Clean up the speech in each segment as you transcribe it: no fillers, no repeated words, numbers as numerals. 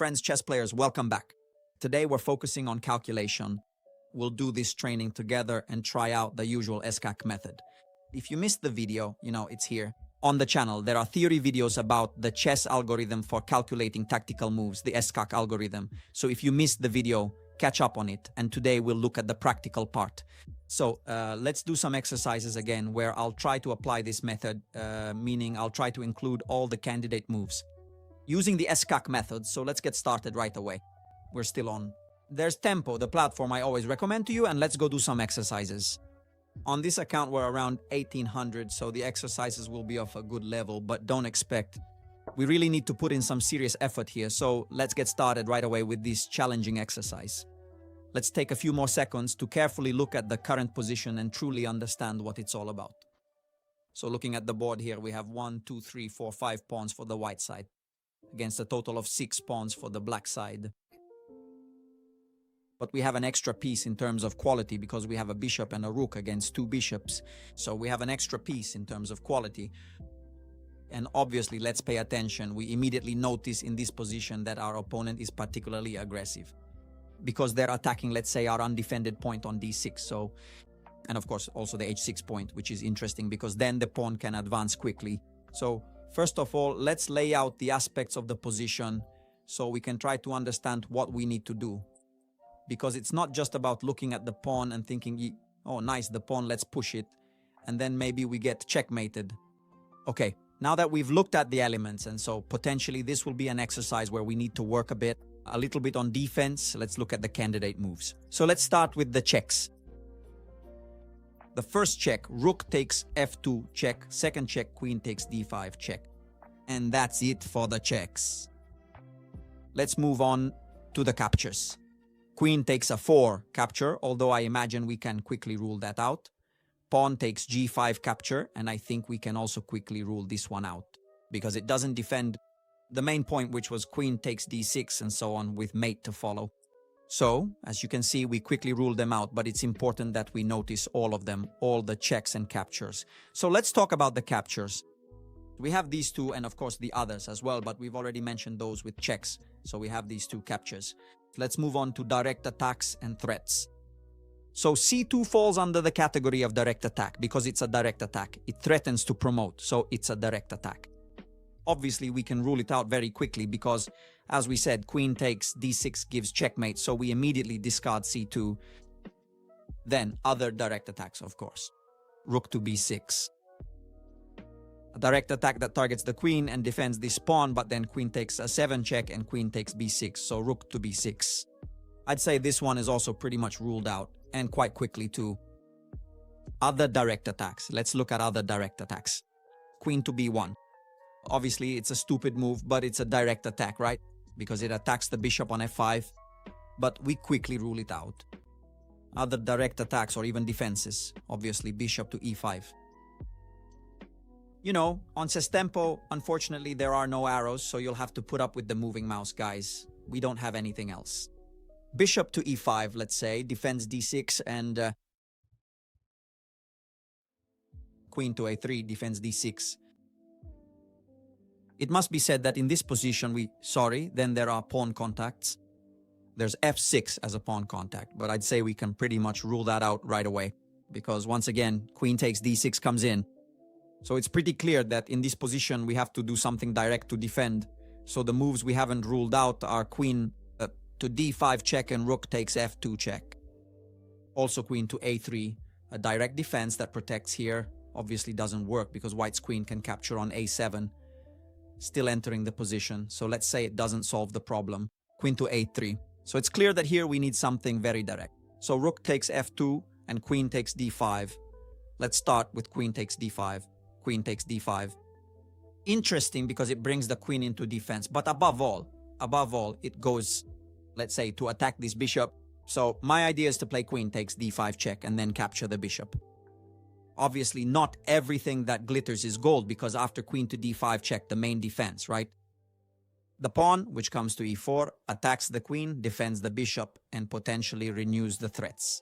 Friends, chess players, welcome back. Today we're focusing on calculation. We'll do this training together and try out the usual SCAC method. If you missed the video, it's here. On the channel, there are theory videos about the chess algorithm for calculating tactical moves, the SCAC algorithm. So if you missed the video, catch up on it. And today we'll look at the practical part. So let's do some exercises again where I'll try to apply this method, meaning I'll try to include all the candidate moves using the SCAC method. So let's get started right away. We're still on. There's Tempo, the platform I always recommend to you, and let's go do some exercises. On this account, we're around 1800, so the exercises will be of a good level, but don't expect. We really need to put in some serious effort here, so let's get started right away with this challenging exercise. Let's take a few more seconds to carefully look at the current position and truly understand what it's all about. So looking at the board here, we have 1, 2, 3, 4, 5 pawns for the white side, against a total of 6 pawns for the black side. But we have an extra piece in terms of quality because we have a bishop and a rook against 2 bishops. So we have an extra piece in terms of quality. And obviously, let's pay attention. We immediately notice in this position that our opponent is particularly aggressive because they're attacking, let's say, our undefended point on d6. So, and of course, also the h6 point, which is interesting because then the pawn can advance quickly. So first of all, let's lay out the aspects of the position so we can try to understand what we need to do. Because it's not just about looking at the pawn and thinking, oh, nice, the pawn, let's push it. And then maybe we get checkmated. Okay, now that we've looked at the elements, and so potentially this will be an exercise where we need to work a little bit on defense. Let's look at the candidate moves. So let's start with the checks. The first check, rook takes f2, check. Second check, queen takes d5, check. And that's it for the checks. Let's move on to the captures. Queen takes a 4 capture, although I imagine we can quickly rule that out. Pawn takes g5 capture, and I think we can also quickly rule this one out because it doesn't defend the main point, which was queen takes d6 and so on with mate to follow. So, as you can see, we quickly rule them out, but it's important that we notice all of them, all the checks and captures. So let's talk about the captures. We have these two and of course the others as well, but we've already mentioned those with checks. So we have these 2 captures. Let's move on to direct attacks and threats. So c2 falls under the category of direct attack because it's a direct attack. It threatens to promote, so it's a direct attack. Obviously, we can rule it out very quickly because, as we said, queen takes d6 gives checkmate, so we immediately discard c2. Then other direct attacks, of course. Rook to b6. A direct attack that targets the queen and defends this pawn, but then queen takes a 7 check and queen takes b6, so rook to b6. I'd say this one is also pretty much ruled out, and quite quickly too. Other direct attacks. Let's look at other direct attacks. Queen to b1. Obviously, it's a stupid move, but it's a direct attack, right? Because it attacks the bishop on f5, but we quickly rule it out. Other direct attacks or even defenses. Obviously, bishop to e5. On chess tempo, unfortunately, there are no arrows, so you'll have to put up with the moving mouse, guys. We don't have anything else. Bishop to e5, let's say, defends d6, and queen to a3 defends d6. It must be said that in this position, then there are pawn contacts. There's f6 as a pawn contact, but I'd say we can pretty much rule that out right away, because once again, queen takes d6 comes in. So it's pretty clear that in this position, we have to do something direct to defend. So the moves we haven't ruled out are queen to d5 check and rook takes f2 check. Also queen to a3, a direct defense that protects here. Obviously doesn't work because white's queen can capture on a7, still entering the position. So let's say it doesn't solve the problem. Queen to a3. So it's clear that here we need something very direct. So rook takes f2 and queen takes d5. Let's start with queen takes d5. Queen takes d5. Interesting because it brings the queen into defense. But above all, it goes, let's say, to attack this bishop. So my idea is to play queen takes d5 check and then capture the bishop. Obviously, not everything that glitters is gold because after queen to d5 check, the main defense, right? The pawn, which comes to e4, attacks the queen, defends the bishop, and potentially renews the threats.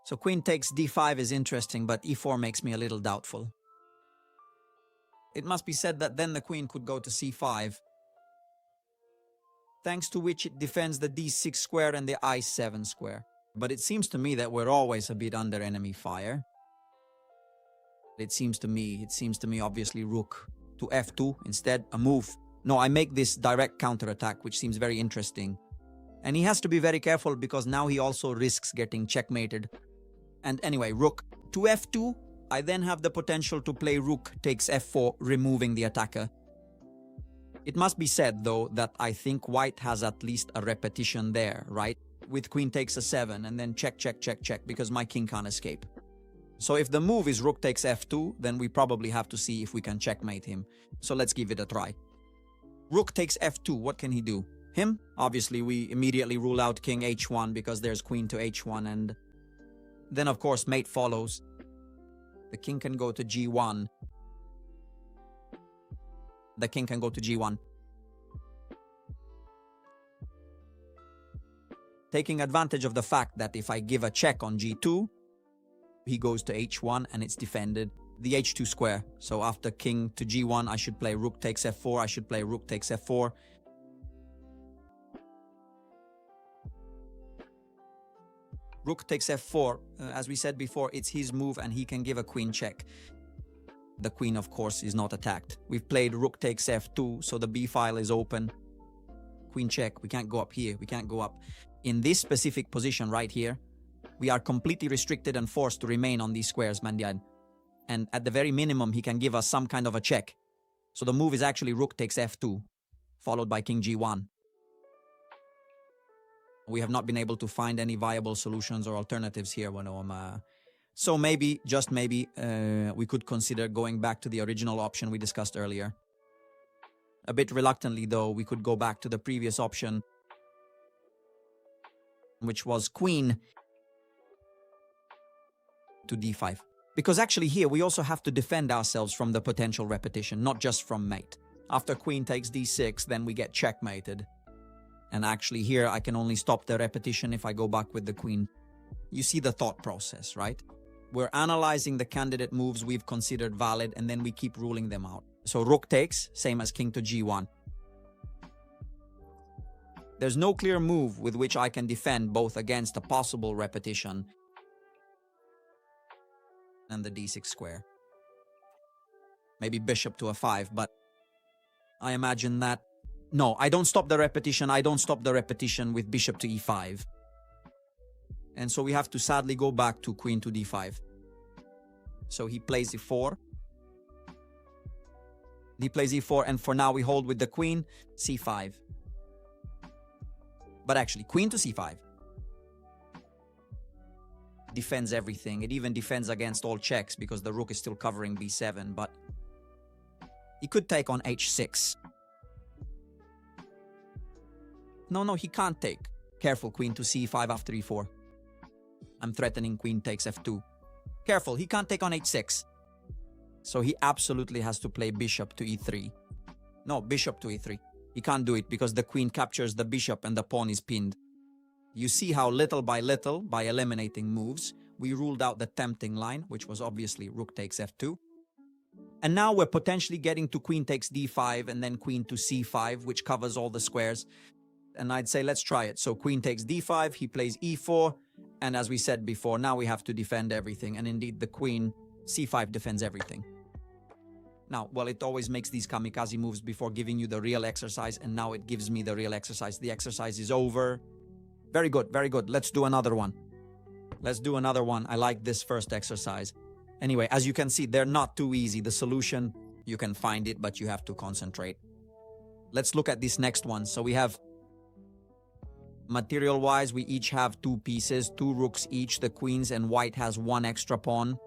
So queen takes d5 is interesting, but e4 makes me a little doubtful. It must be said that then the queen could go to c5. thanks to which it defends the d6 square and the i7 square. But it seems to me that we're always a bit under enemy fire. It seems to me, obviously rook to f2, instead a move. No, I make this direct counterattack, which seems very interesting. And he has to be very careful because now he also risks getting checkmated. And anyway, rook to f2. I then have the potential to play rook takes f4, removing the attacker. It must be said, though, that I think white has at least a repetition there, right? With queen takes a 7 and then check, check, check, check, because my king can't escape. So if the move is rook takes f2, then we probably have to see if we can checkmate him. So let's give it a try. Rook takes f2, what can he do? Him? Obviously, we immediately rule out king h1 because there's queen to h1, and then of course mate follows. The king can go to g1. The king can go to g1. Taking advantage of the fact that if I give a check on g2, he goes to h1 and it's defended. The h2 square. So after king to g1, I should play rook takes f4. I should play rook takes f4. Rook takes f4. As we said before, it's his move and he can give a queen check. The queen, of course, is not attacked. We've played rook takes f2, so the b file is open. Queen check. We can't go up here. We can't go up. In this specific position right here, we are completely restricted and forced to remain on these squares, Mandian. And at the very minimum, he can give us some kind of a check. So the move is actually rook takes f2, followed by king g1. We have not been able to find any viable solutions or alternatives here. So maybe, just maybe, we could consider going back to the original option we discussed earlier. A bit reluctantly, though, we could go back to the previous option, which was queen to d5. Because actually here, we also have to defend ourselves from the potential repetition, not just from mate. After queen takes d6, then we get checkmated. And actually here, I can only stop the repetition if I go back with the queen. You see the thought process, right? We're analyzing the candidate moves we've considered valid, and then we keep ruling them out. So rook takes, same as king to g1. There's no clear move with which I can defend both against a possible repetition and the d6 square. Maybe bishop to a5, but I imagine that... No, I don't stop the repetition. I don't stop the repetition with bishop to e5. And so we have to sadly go back to queen to d5. So he plays e4. He plays e4, and for now we hold with the queen, c5. But actually, queen to c5 defends everything. It even defends against all checks because the rook is still covering b7, but he could take on h6. No, he can't take. Careful, queen to c5 after e4. I'm threatening queen takes f2. Careful, he can't take on h6. So he absolutely has to play bishop to e3. No, bishop to e3. He can't do it because the queen captures the bishop and the pawn is pinned. You see how little, by eliminating moves, we ruled out the tempting line, which was obviously rook takes f2. And now we're potentially getting to queen takes d5 and then queen to c5, which covers all the squares. And I'd say let's try it. So queen takes d5, he plays e4, and as we said before, now we have to defend everything. And indeed, the queen c5 defends everything. Now, well, it always makes these kamikaze moves before giving you the real exercise, and now it gives me the real exercise. The exercise is over. Very good, very good. Let's do another one. Let's do another one. I like this first exercise. Anyway, as you can see, they're not too easy. The solution, you can find it, but you have to concentrate. Let's look at this next one. So we have, material-wise, we each have 2 pieces, 2 rooks each, the queens, and white has 1 extra pawn.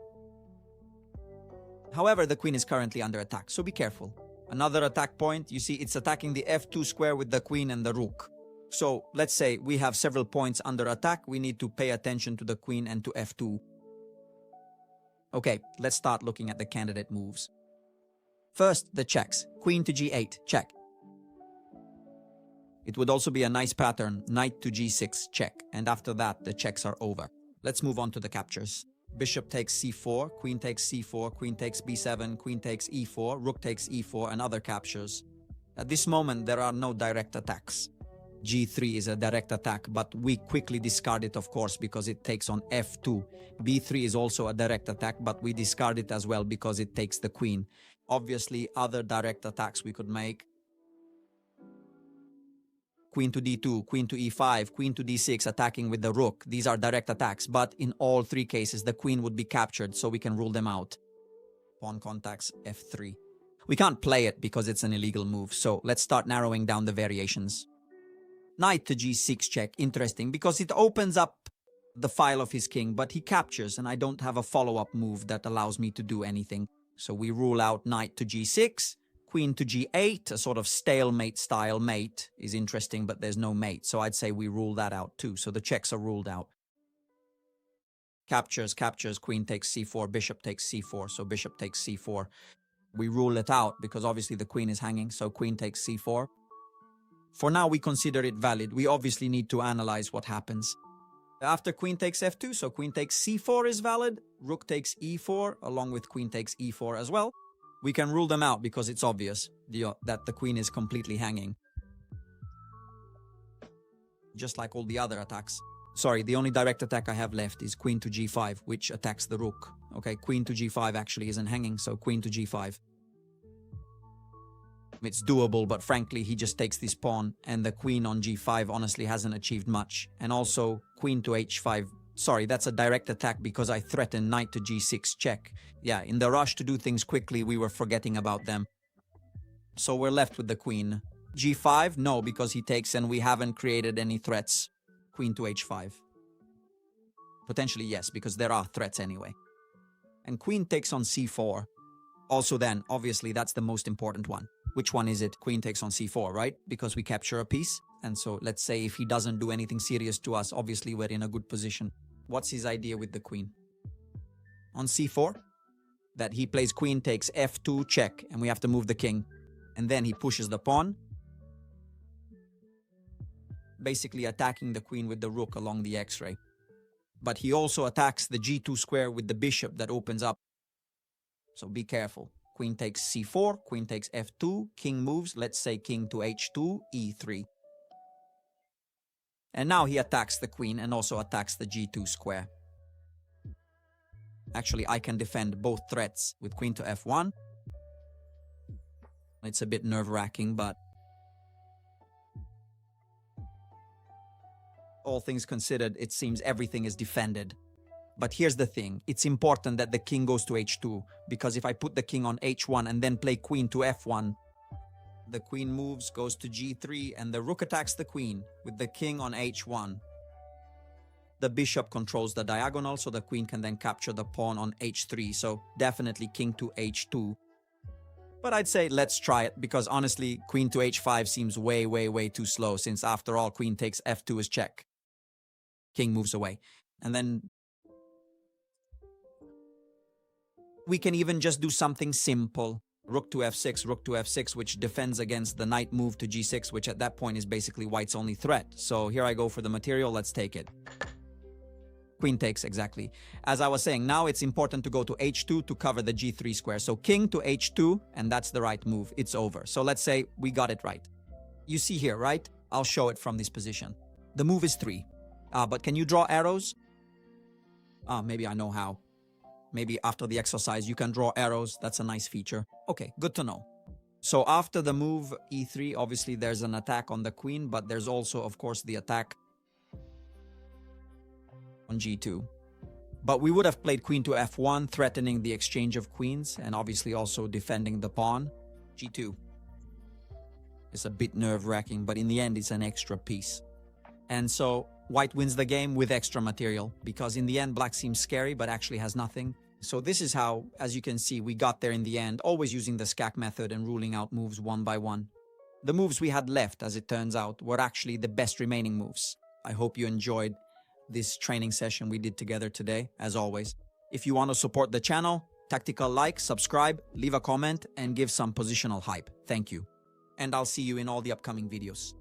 However, the queen is currently under attack, so be careful. Another attack point, you see, it's attacking the f2 square with the queen and the rook. So let's say we have several points under attack. We need to pay attention to the queen and to f2. Okay, let's start looking at the candidate moves. First, the checks. Queen to g8, check. It would also be a nice pattern, knight to g6, check. And after that, the checks are over. Let's move on to the captures. Bishop takes c4, queen takes c4, queen takes b7, queen takes e4, rook takes e4, and other captures. At this moment, there are no direct attacks. G3 is a direct attack, but we quickly discard it, of course, because it takes on F2. B3 is also a direct attack, but we discard it as well because it takes the queen. Obviously, other direct attacks we could make. Queen to D2, queen to E5, queen to D6, attacking with the rook. These are direct attacks, but in all three cases, the queen would be captured, so we can rule them out. Pawn contacts F3. We can't play it because it's an illegal move, so let's start narrowing down the variations. Knight to G6 check, interesting, because it opens up the file of his king, but he captures, and I don't have a follow-up move that allows me to do anything. So we rule out knight to G6, queen to G8, a sort of stalemate style mate is interesting, but there's no mate, so I'd say we rule that out too. So the checks are ruled out. Captures, queen takes C4, bishop takes C4, so bishop takes C4. We rule it out because obviously the queen is hanging, so queen takes C4. For now, we consider it valid. We obviously need to analyze what happens. After queen takes F2, so queen takes C4 is valid. Rook takes E4, along with queen takes E4 as well. We can rule them out because it's obvious that the queen is completely hanging. Just like all the other attacks. Sorry, the only direct attack I have left is queen to G5, which attacks the rook. Okay, queen to G5 actually isn't hanging, so queen to G5. It's doable, but frankly, he just takes this pawn, and the queen on G5 honestly hasn't achieved much. And also, queen to H5. Sorry, that's a direct attack because I threatened knight to G6 check. Yeah, in the rush to do things quickly, we were forgetting about them. So we're left with the queen. G5? No, because he takes and we haven't created any threats. Queen to H5. Potentially yes, because there are threats anyway. And queen takes on C4. Also then, obviously, that's the most important one. Which one is it? Queen takes on C4, right? Because we capture a piece. And so let's say if he doesn't do anything serious to us, obviously we're in a good position. What's his idea with the queen? On C4, that he plays queen takes F2 check, and we have to move the king. And then he pushes the pawn, basically attacking the queen with the rook along the X-ray. But he also attacks the G2 square with the bishop that opens up. So be careful. Queen takes C4, queen takes F2, king moves, let's say king to H2, E3. And now he attacks the queen and also attacks the G2 square. Actually, I can defend both threats with queen to F1. It's a bit nerve-wracking, but all things considered, it seems everything is defended. But here's the thing, it's important that the king goes to H2, because if I put the king on H1 and then play queen to F1, the queen moves, goes to G3, and the rook attacks the queen with the king on H1. The bishop controls the diagonal, so the queen can then capture the pawn on H3, so definitely king to H2. But I'd say let's try it, because honestly, queen to H5 seems way too slow, since after all, queen takes F2 is check. King moves away. And then we can even just do something simple. Rook to F6, which defends against the knight move to G6, which at that point is basically white's only threat. So here I go for the material, let's take it. Queen takes, exactly. As I was saying, now it's important to go to H2 to cover the G3 square. So king to H2, and that's the right move. It's over. So let's say we got it right. You see here, right? I'll show it from this position. The move is 3. But can you draw arrows? Maybe I know how. Maybe after the exercise, you can draw arrows. That's a nice feature. Okay, good to know. So after the move E3, obviously there's an attack on the queen, but there's also, of course, the attack on G2. But we would have played queen to F1, threatening the exchange of queens, and obviously also defending the pawn. G2. It's a bit nerve-wracking, but in the end, it's an extra piece. And so white wins the game with extra material, because in the end, black seems scary, but actually has nothing. So this is how, as you can see, we got there in the end, always using the SCAC method and ruling out moves one by one. The moves we had left, as it turns out, were actually the best remaining moves. I hope you enjoyed this training session we did together today, as always. If you want to support the channel, tactical like, subscribe, leave a comment, and give some positional hype. Thank you. And I'll see you in all the upcoming videos.